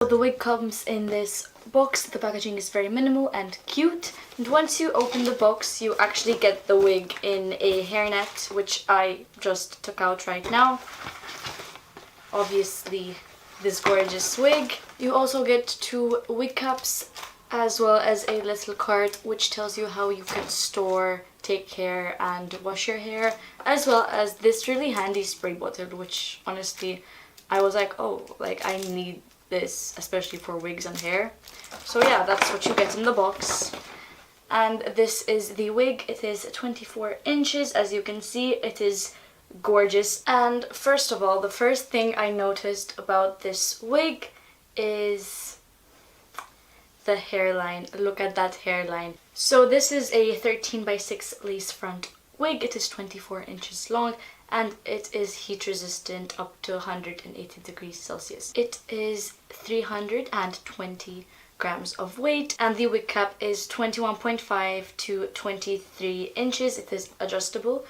The wig comes in this box. The packaging is very minimal and cute. And once you open the box, you actually get the wig in a hairnet, which I just took out right now. Obviously, this gorgeous wig. You also get 2 wig caps, as well as a little card which tells you how you can store, take care and wash your hair, as well as this really handy spray bottle, which honestly I was like, oh, like I need this, especially for wigs and hair. So yeah, that's what you get in the box. And this is the wig. It is 24 inches. As you can see, it is gorgeous. And first of all, the first thing I noticed about this wig is the hairline. Look at that hairline. So this is a 13x6 lace front wig. It is 24 inches long and it is heat resistant up to 180 degrees Celsius. It is 320 grams of weight, and the wig cap is 21.5 to 23 inches. It is adjustable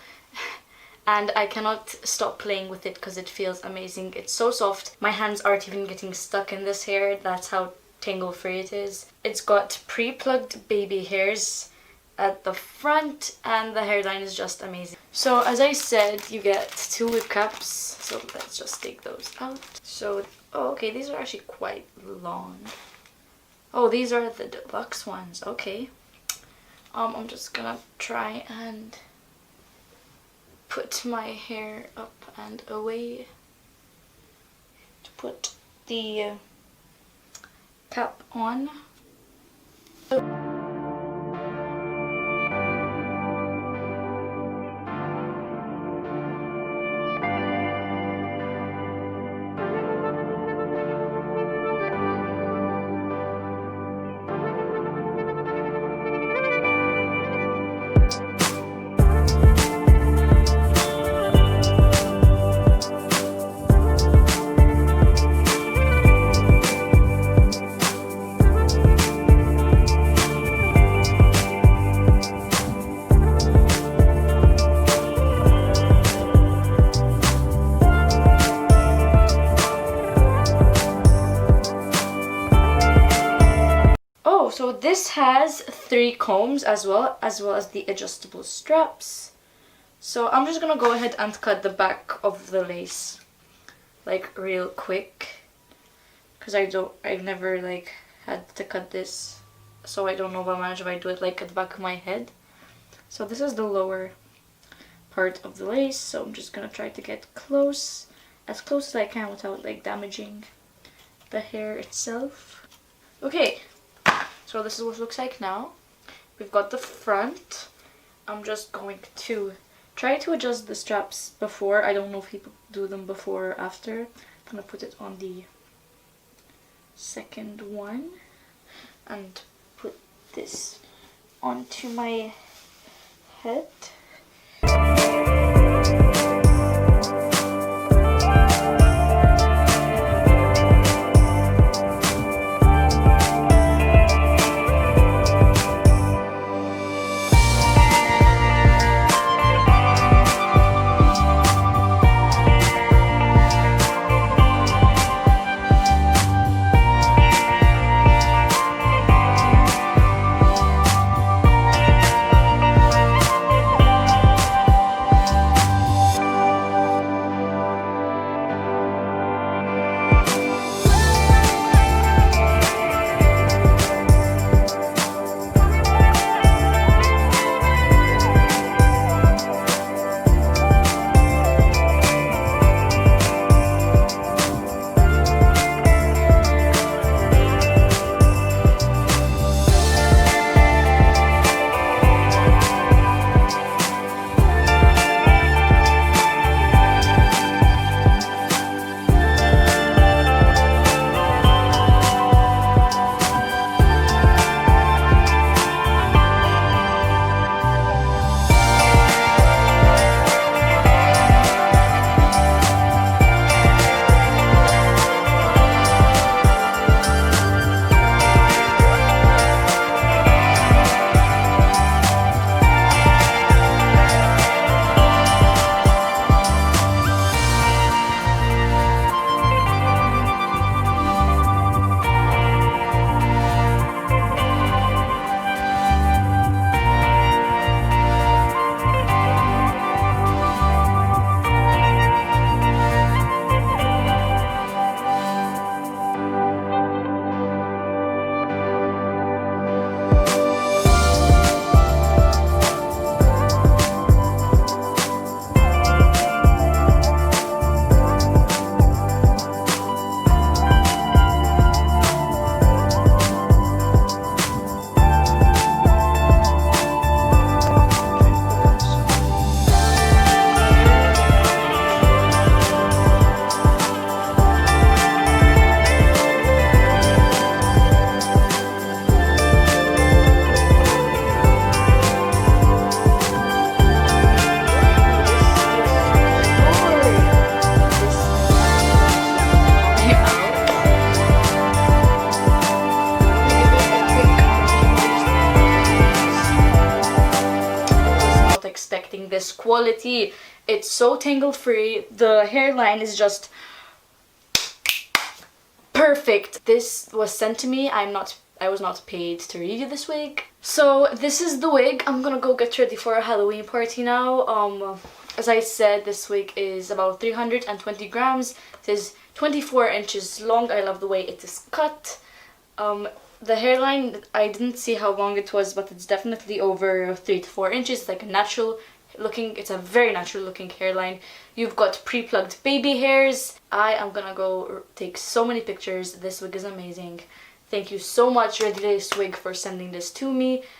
and I cannot stop playing with it because it feels amazing. It's so soft. My hands aren't even getting stuck in this hair. That's how tangle free it is. It's got pre-plugged baby hairs at the front and the hairline is just amazing. So as I said, you get 2 wig caps. So let's just take those out. So, oh, okay, these are actually quite long. Oh, these are the deluxe ones. Okay. I'm just gonna try and put my hair up and away to put the cap on. So this has 3 combs as well as the adjustable straps. So I'm just gonna go ahead and cut the back of the lace like real quick, because I've never like had to cut this, so I don't know how much if I do it like at the back of my head. So this is the lower part of the lace, so I'm just gonna try to get as close as I can without like damaging the hair itself. Okay. So this is what it looks like now. We've got the front. I'm just going to try to adjust the straps before. I don't know if people do them before or after. I'm gonna put it on the second one and put this onto my head. quality. It's so tangle free. The hairline is just perfect. This was sent to me. I was not paid to review this wig. So this is the wig. I'm gonna go get ready for a Halloween party now. As I said, this wig is about 320 grams. It is 24 inches long. I love the way it is cut. The hairline, I didn't see how long it was, but it's definitely over 3 to 4 inches. It's like a natural looking, it's a very natural looking hairline. You've got pre-plugged baby hairs. I am gonna go take so many pictures. This wig is amazing. Thank you so much, ReadyWig, for sending this to me.